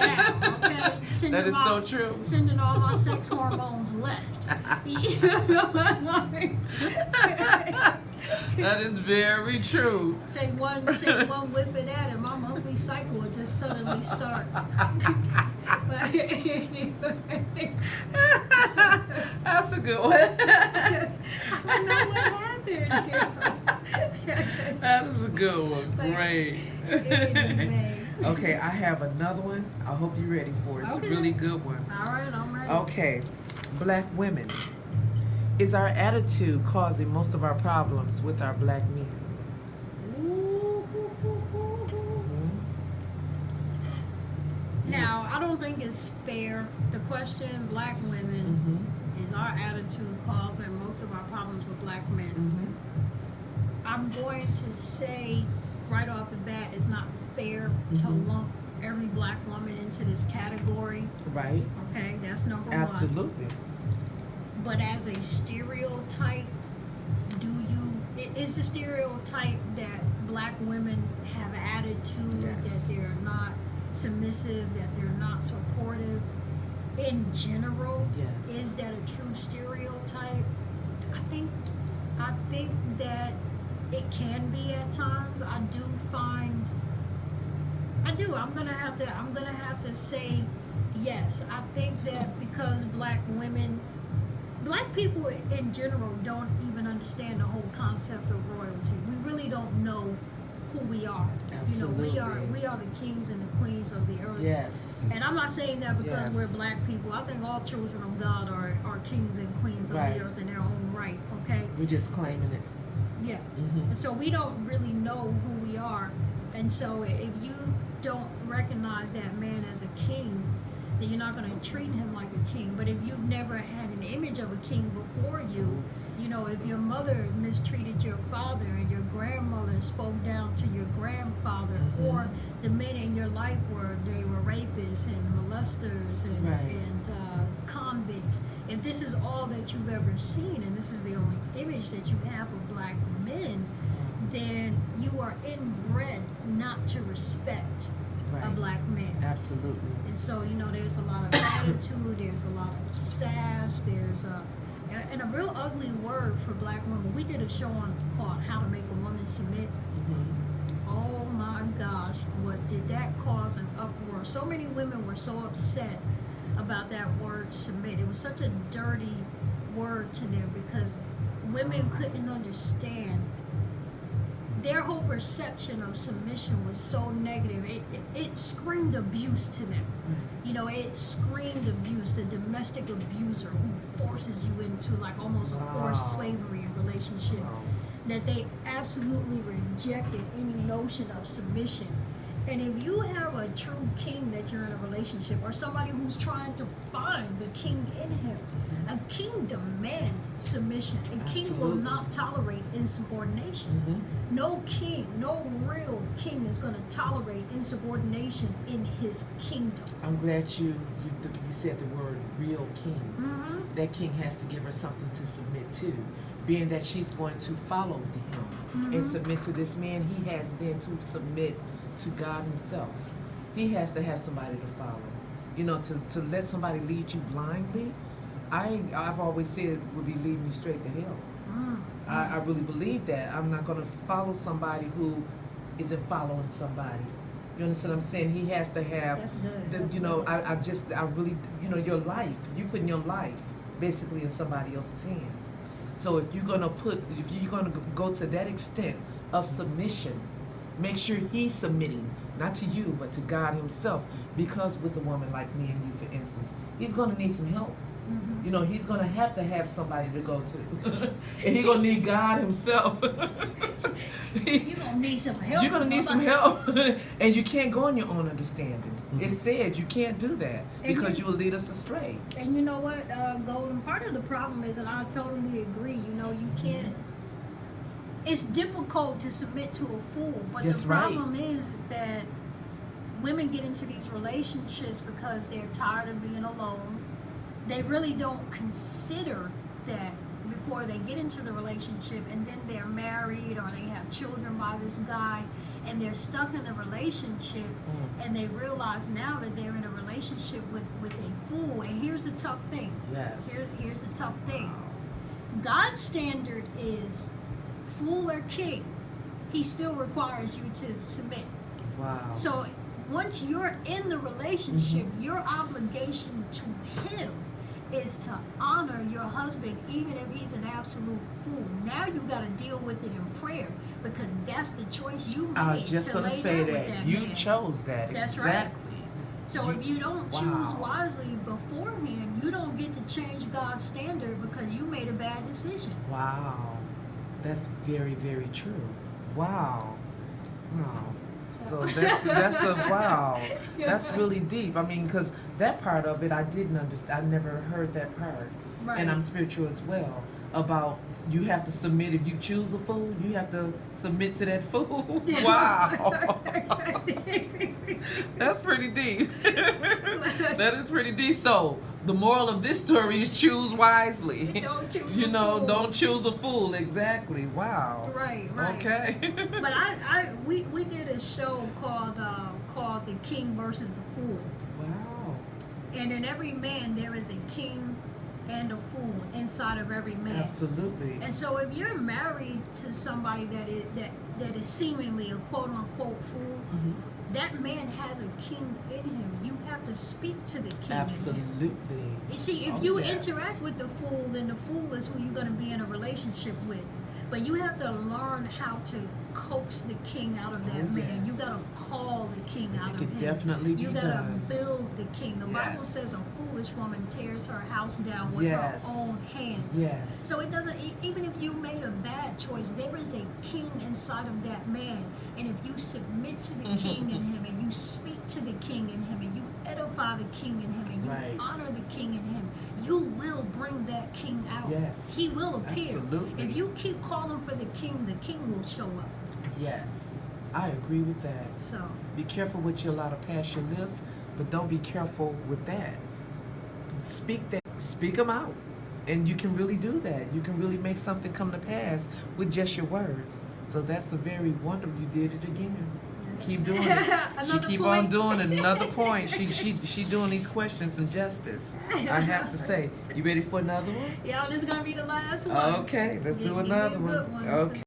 now, okay? That is so true. Sending all our sex hormones left. You know what I mean? That is very true. Take one whip it at it, my monthly cycle will just suddenly start. But anyway. That's a good one. I don't know what happened here. That is a good one. But Great. anyway. Okay, I have another one. I hope you're ready for it. It's Okay. a really good one. All right, I'm ready. Okay, black women. Is our attitude causing most of our problems with our black men? Now, I don't think it's fair. The question, black women, is our attitude causing most of our problems with black men? I'm going to say right off the bat, it's not fair to lump every black woman into this category. Right. Okay, that's number one. Absolutely. But as a stereotype, is the stereotype that black women have attitude, Yes. that they're not submissive, that they're not supportive in general? Yes. Is that a true stereotype? I think that it can be at times. I'm gonna have to say yes. I think that because black people in general don't even understand the whole concept of royalty. We really don't know who we are. Absolutely. You know, we are the kings and the queens of the earth. Yes. And I'm not saying that because Yes. we're black people. I think all children of God are kings and queens of Right. the earth in their own right. Okay. We're just claiming it. Yeah. And so we don't really know who we are. And so if you don't recognize that man as a king, then you're not going to treat him like a king. But if you've never had an image of a king before you, you know, if your mother mistreated your father and your grandmother spoke down to your grandfather, or the men in your life were rapists and molesters and convicts, if this is all that you've ever seen and this is the only image that you have of black men, then you are inbred not to respect a black man. Absolutely. And so, you know, there's a lot of attitude, there's a lot of sass, there's a real ugly word for black women. We did a show called How to Make a Woman Submit. Oh my gosh, what did that cause an uproar? So many women were so upset about that word submit. It was such a dirty word to them because women couldn't understand. Their whole perception of submission was so negative. It screamed abuse to them. You know, it screamed abuse. The domestic abuser who forces you into like almost a forced slavery relationship. That they absolutely rejected any notion of submission. And if you have a true king that you're in a relationship, or somebody who's trying to find the king in him, a king demands submission. A king will not tolerate insubordination. No king, no real king is going to tolerate insubordination in his kingdom. I'm glad you said the word real king. That king has to give her something to submit to, being that she's going to follow him and submit to this man. He has then to submit to God himself. He has to have somebody to follow. You know, to let somebody lead you blindly, I've always said it would be leading you straight to hell. I really believe that. I'm not going to follow somebody who isn't following somebody. You understand what I'm saying? He has to have, I really, you know, your life. You putting your life basically in somebody else's hands. So if you're gonna go to that extent of submission, make sure he's submitting, not to you, but to God himself. Because with a woman like me and you, for instance, he's gonna need some help. You know, he's gonna have to have somebody to go to, and he's gonna need God himself. You're gonna need some help. You're gonna need some help, and you can't go on your own understanding. It said you can't do that because you will lead us astray. And you know what, Golden? Part of the problem is, and I totally agree. You know, you can't. It's difficult to submit to a fool, but the problem is that women get into these relationships because they're tired of being alone. They really don't consider that before they get into the relationship, and then they're married or they have children by this guy, and they're stuck in the relationship, and they realize now that they're in a relationship with a fool. And here's the tough thing. Yes. Here's the tough thing. God's standard is fool or king. He still requires you to submit. Wow. So once you're in the relationship, your obligation to him is to honor your husband, even if he's an absolute fool. Now you got to deal with it in prayer, because that's the choice you made. I was just to going to lay say down with that. that You man. chose that. That's exactly. Right. So if you don't choose Wow. wisely beforehand, you don't get to change God's standard because you made a bad decision. Wow. That's very, very true. Wow. Wow. So that's a wow. That's really deep. I mean, because that part of it I didn't understand. I never heard that part. Right. And I'm spiritual as well. About you have to submit. If you choose a fool, you have to submit to that fool. Wow. That's pretty deep. That is pretty deep. So the moral of this story is choose wisely. Don't choose You a know, fool. don't choose a fool. Exactly. Wow. Right. Okay. But we did a show called The King versus the Fool. Wow. And in every man there is a king and a fool inside of every man. Absolutely. And so if you're married to somebody that is seemingly a quote unquote fool, that man has a king in him. You have to speak to the king in him. Absolutely. You see, if you interact with the fool, then the fool is who you're going to be in a relationship with. But you have to learn how to coax the king out of that man. You got to call the king out of him. It could definitely be You got to done. build the king. The Bible Yes. says a foolish woman tears her house down with her own hands. Yes. So it doesn't, even if you made a bad choice, there is a king inside of that man. And if you submit to the king in him, and you speak to the king in him, and you edify the king in him, and you honor the king in him, you will bring that king out. Yes. He will appear. Absolutely. If you keep calling for the king will show up. Yes. I agree with that. So Be careful what you allow to pass your lips, but don't be careful with that. Speak them out. And you can really do that. You can really make something come to pass with just your words. So that's a very wonderful. You did it again. Keep doing it. She keep on doing it. Another point. She doing these questions some justice. I have to say. You ready for another one? Yeah, this is gonna be the last one. Okay, let's do Give me a another good one. one. Okay.